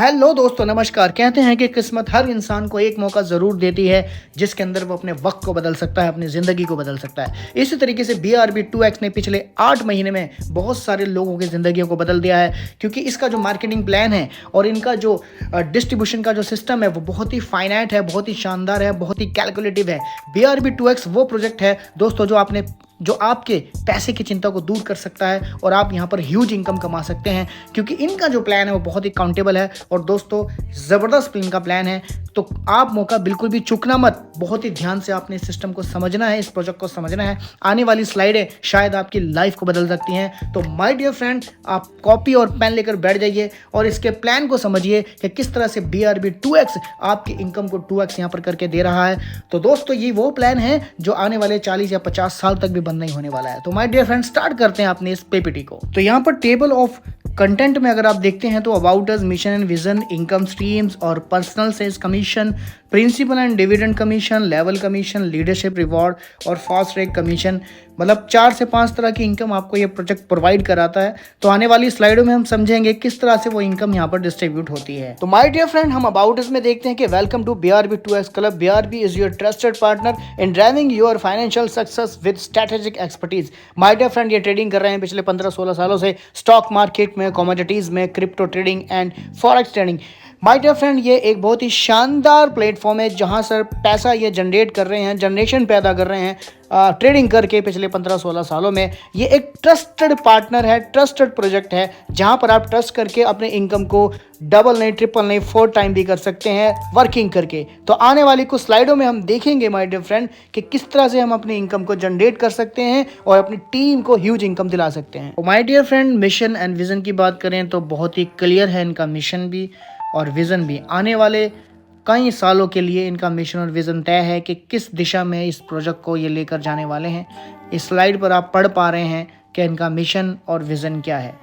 Hello दोस्तों, नमस्कार। कहते हैं कि किस्मत हर इंसान को एक मौका ज़रूर देती है जिसके अंदर वो अपने वक्त को बदल सकता है, अपनी ज़िंदगी को बदल सकता है। इसी तरीके से BRB 2X ने पिछले 8 महीने में बहुत सारे लोगों की ज़िंदगियों को बदल दिया है, क्योंकि इसका जो मार्केटिंग प्लान है और इनका जो डिस्ट्रीब्यूशन का जो सिस्टम है वो बहुत ही फाइनाइट है, बहुत ही शानदार है, बहुत ही कैलकुलेटिव है। BRB 2X वो प्रोजेक्ट है दोस्तों जो आपके पैसे की चिंता को दूर कर सकता है और आप यहाँ पर ह्यूज इनकम कमा सकते हैं, क्योंकि इनका जो प्लान है वो बहुत ही काउंटेबल है और दोस्तों ज़बरदस्त इनका प्लान है। तो आप मौका बिल्कुल भी चूकना मत। बहुत ही ध्यान से आपने इस सिस्टम को समझना है, इस प्रोजेक्ट को समझना है। आने वाली स्लाइडें शायद आपकी लाइफ को बदल सकती हैं। तो माय डियर फ्रेंड, आप कॉपी और पेन लेकर बैठ जाइए और इसके प्लान को समझिए कि किस तरह से BRB 2X आपकी इनकम को 2X यहाँ पर करके दे रहा है। तो दोस्तों ये वो प्लान है जो आने वाले 40 या 50 साल तक भी बंद नहीं होने वाला है। तो माय डियर फ्रेंड, स्टार्ट करते हैं अपने इस PPT को। तो यहाँ पर टेबल ऑफ कंटेंट में अगर आप देखते हैं तो about us, mission and vision, income streams और personal sales commission, principal and dividend commission, level commission, leadership reward और फास्ट ट्रैक कमीशन, मतलब 4 से 5 तरह की इनकम आपको ये प्रोजेक्ट प्रोवाइड कराता है। तो आने वाली स्लाइडों में हम समझेंगे किस तरह से वो इनकम यहाँ पर डिस्ट्रीब्यूट होती है। तो माय डियर फ्रेंड, हम अबाउट अस में देखते हैं कि welcome to BRB 2X club. BRB is your trusted partner in driving your financial success with strategic expertise. My dear friend, ये ट्रेडिंग कर रहे हैं पिछले 15-16 सालों से स्टॉक मार्केट में, कमोडिटीज में, crypto trading and forex trading. My dear friend, ये एक बहुत ही शानदार प्लेटफॉर्म है जहां सर पैसा ये जनरेट कर रहे हैं, जनरेशन पैदा कर रहे हैं ट्रेडिंग करके पिछले 15-16 सालों में। ये एक ट्रस्टेड पार्टनर है, ट्रस्टेड प्रोजेक्ट है जहां पर आप ट्रस्ट करके अपने इनकम को डबल नहीं, ट्रिपल नहीं, 4 टाइम भी कर सकते हैं वर्किंग करके। तो आने वाली कुछ स्लाइडों में हम देखेंगे माय डियर फ्रेंड कि किस तरह से हम अपनी इनकम को जनरेट कर सकते हैं और अपनी टीम को ह्यूज इनकम दिला सकते हैं। तो my dear friend, mission and vision की बात करें तो बहुत ही क्लियर है इनका मिशन भी और विज़न भी। आने वाले कई सालों के लिए इनका मिशन और विज़न तय है कि किस दिशा में इस प्रोजेक्ट को ये लेकर जाने वाले हैं। इस स्लाइड पर आप पढ़ पा रहे हैं कि इनका मिशन और विज़न क्या है।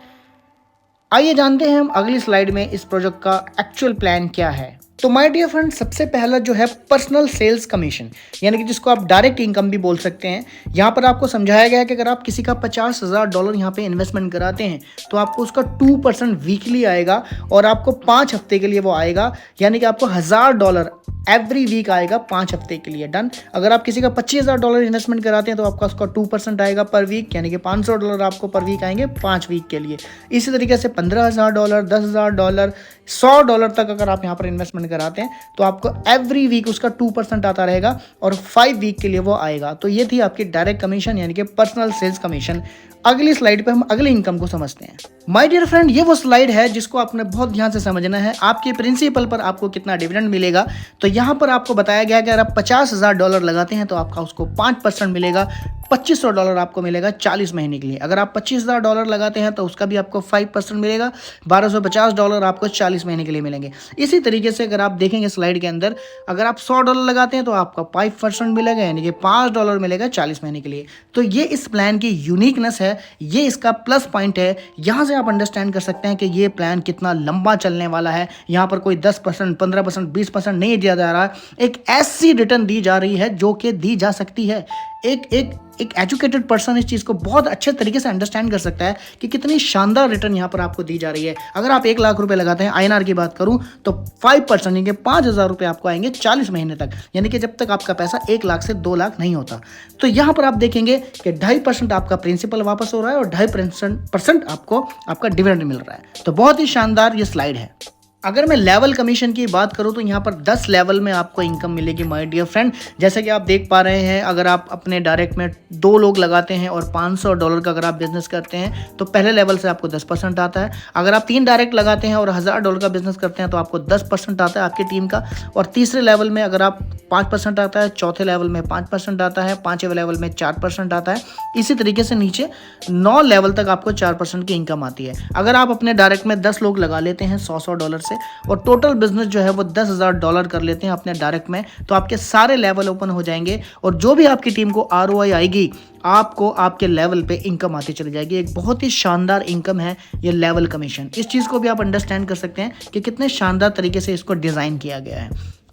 आइए जानते हैं हम अगली स्लाइड में इस प्रोजेक्ट का एक्चुअल प्लान क्या है। तो माय डियर फ्रेंड, सबसे पहला जो है पर्सनल सेल्स कमीशन, यानी कि जिसको आप डायरेक्ट इनकम भी बोल सकते हैं। यहाँ पर आपको समझाया गया है कि अगर आप किसी का $50,000 यहाँ पे इन्वेस्टमेंट कराते हैं तो आपको उसका 2% वीकली आएगा और आपको 5 हफ्ते के लिए वो आएगा, यानी कि आपको $1,000 एवरी वीक आएगा 5 हफ्ते के लिए। डन। अगर आप किसी का $25,000 इन्वेस्टमेंट कराते हैं तो आपका उसका 2% आएगा पर वीक, यानी कि $500 आपको पर वीक आएंगे 5 वीक के लिए। इसी तरीके से $15,000, $10,000, $100 तक अगर आप यहाँ पर इन्वेस्टमेंट कराते हैं तो आपको एवरी वीक उसका 2% आता रहेगा और 5 वीक के लिए वो आएगा। तो ये थी आपकी डायरेक्ट कमीशन, यानी कि पर्सनल सेल्स कमीशन। अगली स्लाइड पे हम अगले इनकम को समझते हैं। माय डियर फ्रेंड, ये वो स्लाइड है जिसको आपने बहुत ध्यान से समझना है। आपके प्रिंसिपल पर आपको कितना डिविडेंड मिलेगा, तो यहाँ पर आपको बताया गया कि अगर आप $50,000 लगाते हैं तो आपका उसको 5% मिलेगा। $2,500 आपको मिलेगा 40 महीने के लिए। अगर आप $25,000 लगाते हैं तो उसका भी आपको 5% मिलेगा। $1,250 आपको 40 महीने के लिए मिलेंगे। इसी तरीके से अगर आप देखेंगे स्लाइड के अंदर, अगर आप $100 लगाते हैं तो आपका 5% मिलेगा, यानी कि $5 मिलेगा 40 महीने के लिए। तो ये इस प्लान की यूनिकनेस है, ये इसका प्लस पॉइंट है। यहाँ से आप अंडरस्टैंड कर सकते हैं कि ये प्लान कितना लंबा चलने वाला है। यहाँ पर कोई 10%, 15%, 20% नहीं दिया जा रहा है। एक ऐसी रिटर्न दी जा रही है जो कि दी जा सकती है। एक एजुकेटेड पर्सन इस चीज़ को बहुत अच्छे तरीके से अंडरस्टैंड कर सकता है कि कितनी शानदार रिटर्न यहाँ पर आपको दी जा रही है। अगर आप 1 लाख रुपए लगाते हैं, INR की बात करूँ तो 5% यानी कि 5,000 रुपये आपको आएंगे 40 महीने तक, यानी कि जब तक आपका पैसा 1 लाख से 2 लाख नहीं होता। तो यहाँ पर आप देखेंगे कि 2.5% आपका प्रिंसिपल वापस हो रहा है और 2.5% आपको आपका डिविडेंड मिल रहा है। तो बहुत ही शानदार ये स्लाइड है। अगर मैं लेवल कमीशन की बात करूं तो यहाँ पर 10 लेवल में आपको इनकम मिलेगी माय डियर फ्रेंड। जैसे कि आप देख पा रहे हैं, अगर आप अपने डायरेक्ट में 2 लोग लगाते हैं और $500 का अगर आप बिजनेस करते हैं तो पहले लेवल से आपको 10% आता है। अगर आप 3 डायरेक्ट लगाते हैं और $1,000 का बिजनेस करते हैं तो आपको 10% आता है आपकी टीम का। और तीसरे लेवल में अगर आप 5% आता है, चौथे लेवल में 5% आता है, 5वें लेवल में 4% आता है। इसी तरीके से नीचे 9 लेवल तक आपको 4% की इनकम आती है। अगर आप अपने डायरेक्ट में 10 लोग लगा लेते हैं $100 से और टोटल बिजनेस जो है वो $10,000 कर लेते हैं अपने डायरेक्ट में, तो आपके सारे लेवल ओपन हो जाएंगे और जो भी आपकी टीम को ROI आएगी आपको आपके लेवल पे इनकम आती चली जाएगी। एक बहुत ही शानदार इनकम है ये लेवल कमीशन। इस चीज़ को भी आप अंडरस्टैंड कर सकते हैं कि कितने शानदार तरीके से इसको डिज़ाइन किया गया है।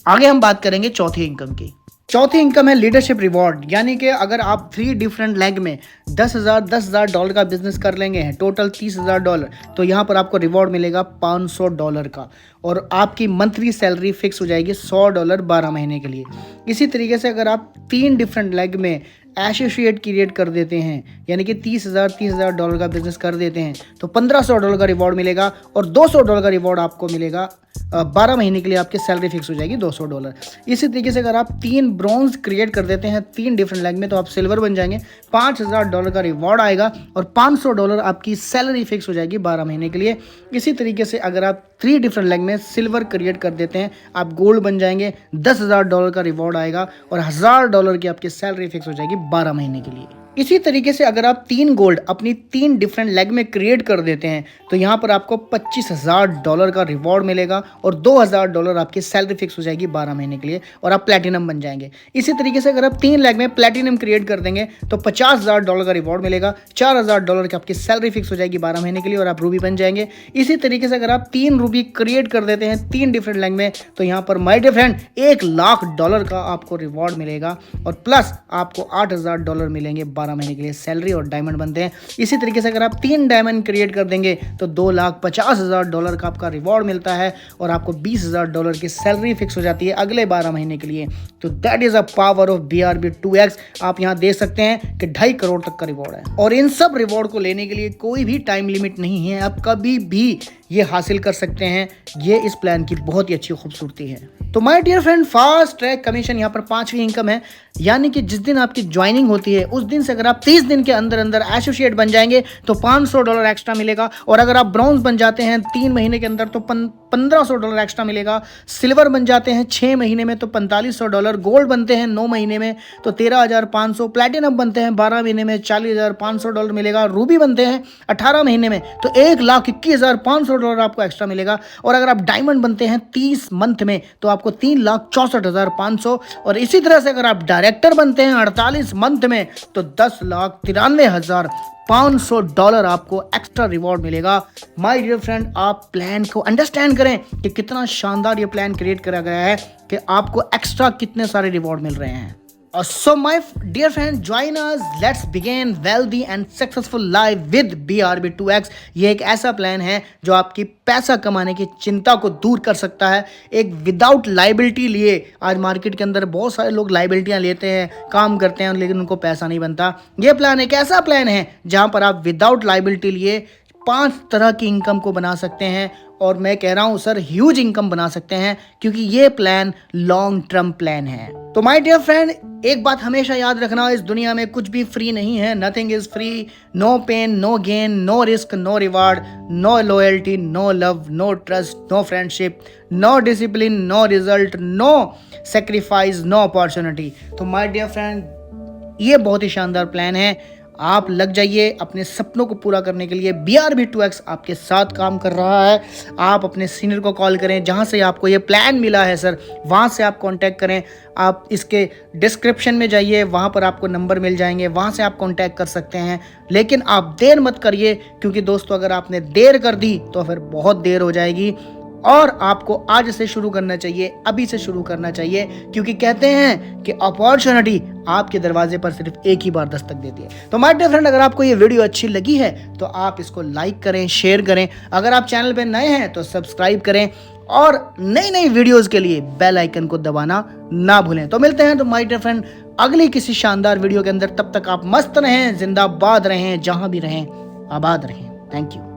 आगे हम बात करेंगे चौथी इनकम की। चौथी इनकम है लीडरशिप रिवॉर्ड, यानी कि अगर आप 3 डिफरेंट लेग में $10,000 का बिजनेस कर लेंगे हैं, टोटल $30,000, तो यहाँ पर आपको रिवॉर्ड मिलेगा $500 का, और आपकी मंथली सैलरी फिक्स हो जाएगी $100 12 महीने के लिए। इसी तरीके से अगर आप 3 डिफरेंट लेग में एसोसिएट क्रिएट कर देते हैं, यानी कि $30,000 का बिजनेस कर देते हैं, तो $1,500 का रिवॉर्ड मिलेगा, और $200 का रिवॉर्ड आपको मिलेगा 12 महीने के लिए। आपकी सैलरी फिक्स हो जाएगी $200। इसी तरीके से अगर आप 3 ब्रॉन्ज क्रिएट कर देते हैं 3 डिफरेंट लेग में, तो आप सिल्वर बन जाएंगे, $5,000 का रिवॉर्ड आएगा, और $500 आपकी सैलरी फिक्स हो जाएगी 12 महीने के लिए। इसी तरीके से अगर आप 3 डिफरेंट लेग में सिल्वर क्रिएट कर देते हैं, आप गोल्ड बन जाएंगे, $10,000 का रिवॉर्ड आएगा, और $1,000 की आपकी सैलरी फिक्स हो जाएगी 12 महीने के लिए। इसी तरीके से अगर आप 3 गोल्ड अपनी 3 डिफरेंट लेग में क्रिएट कर देते हैं, तो यहाँ पर आपको $25,000 का रिवॉर्ड मिलेगा, और $2,000 आपकी सैलरी फिक्स हो जाएगी 12 महीने के लिए, और आप प्लेटिनम बन जाएंगे। इसी तरीके से अगर आप 3 लेग में प्लेटिनम क्रिएट कर देंगे, तो $50,000 का रिवॉर्ड मिलेगा, $4,000 की आपकी सैलरी फिक्स हो जाएगी 12 महीने के लिए, और आप रूबी बन जाएंगे। इसी तरीके से अगर आप 3 रूबी क्रिएट कर देते हैं 3 डिफरेंट लेग में, तो यहाँ पर माय डियर फ्रेंड $1,00,000 का आपको रिवॉर्ड मिलेगा, और प्लस आपको $8,000 मिलेंगे 12 महीने के लिए सैलरी, और डायमंड बनते हैं। इसी तरीके से अगर आप 3 डायमंड क्रिएट कर देंगे, तो $2,50,000 का आपका रिवॉर्ड मिलता है, और आपको $20,000 की सैलरी फिक्स हो जाती है अगले 12 महीने के लिए। तो that is a power of BRB 2X। आप यहाँ देख सकते हैं कि 2.5 करोड़ तक का रिवॉर्ड है, और इन सब रिवॉर्ड को लेने के लिए कोई भी टाइम लिमिट नहीं है, आप कभी भी ये हासिल कर सकते हैं। ये इस प्लान की बहुत ही अच्छी खूबसूरती है। तो my dear friend, fast track commission यहाँ पर 5वीं इनकम है, यानी कि जिस दिन आपकी ज्वाइनिंग होती है उस दिन से अगर आप 30 दिन के अंदर अंदर एसोसिएट बन जाएंगे, तो $500 एक्स्ट्रा मिलेगा, और अगर आप ब्रॉन्ज बन जाते हैं 3 महीने के अंदर, तो $1,500 एक्स्ट्रा मिलेगा। सिल्वर बन जाते हैं 6 महीने में, तो $4,500। गोल्ड बनते हैं 9 महीने में, तो $13,500। प्लेटिनम बनते हैं 12 महीने में, $40,500 मिलेगा। रूबी बनते हैं 18 महीने में, तो $1,21,500 आपको एक्स्ट्रा मिलेगा। और अगर आप डायमंड बनते हैं 30 मंथ में, तो आपको $3,64,500। और इसी तरह से अगर आप डायरेक्टर बनते हैं 48 मंथ में, तो $10,93,500 आपको एक्स्ट्रा रिवॉर्ड मिलेगा। माय डियर फ्रेंड, आप प्लान को अंडरस्टैंड करें कि कितना शानदार ये प्लान क्रिएट करा गया है, कि आपको एक्स्ट्रा कितने सारे रिवॉर्ड मिल रहे हैं। So my dear friend, join us. Let's begin wealthy and successful life with BRB 2X। ये एक ऐसा प्लान है जो आपकी पैसा कमाने की चिंता को दूर कर सकता है, एक विदाउट लाइबिलिटी लिए। आज मार्केट के अंदर बहुत सारे लोग लाइबिलिटियां लेते हैं, काम करते हैं, लेकिन उनको पैसा नहीं बनता। ये प्लान एक ऐसा प्लान है जहां पर आप विदाउट लाइबिलिटी लिए 5 तरह की इनकम को बना सकते हैं, और मैं कह रहा हूं सर ह्यूज इनकम बना सकते हैं, क्योंकि ये प्लान लॉन्ग टर्म प्लान है। तो माय डियर फ्रेंड, एक बात हमेशा याद रखना, इस दुनिया में कुछ भी फ्री नहीं है। Nothing is free. No pain, no gain, no risk, no reward, no loyalty, no love, no trust, no friendship, no discipline, no result, no sacrifice, no opportunity. तो माय डियर फ्रेंड, ये बहुत ही शानदार plan है। आप लग जाइए अपने सपनों को पूरा करने के लिए। BRB 2X आपके साथ काम कर रहा है। आप अपने सीनियर को कॉल करें, जहां से आपको ये प्लान मिला है सर, वहां से आप कांटेक्ट करें। आप इसके डिस्क्रिप्शन में जाइए, वहां पर आपको नंबर मिल जाएंगे, वहां से आप कांटेक्ट कर सकते हैं। लेकिन आप देर मत करिए, क्योंकि दोस्तों अगर आपने देर कर दी तो फिर बहुत देर हो जाएगी। और आपको आज से शुरू करना चाहिए, अभी से शुरू करना चाहिए, क्योंकि कहते हैं कि अपॉर्चुनिटी आपके दरवाजे पर सिर्फ एक ही बार दस्तक देती है। तो माय डियर फ्रेंड, अगर आपको ये वीडियो अच्छी लगी है तो आप इसको लाइक करें, शेयर करें। अगर आप चैनल पे नए हैं तो सब्सक्राइब करें, और नई नई वीडियोस के लिए बेल आइकन को दबाना ना भूलें। तो मिलते हैं तो माय डियर फ्रेंड अगली किसी शानदार वीडियो के अंदर। तब तक आप मस्त रहें, जिंदाबाद रहें, जहां भी रहें आबाद रहें। Thank you.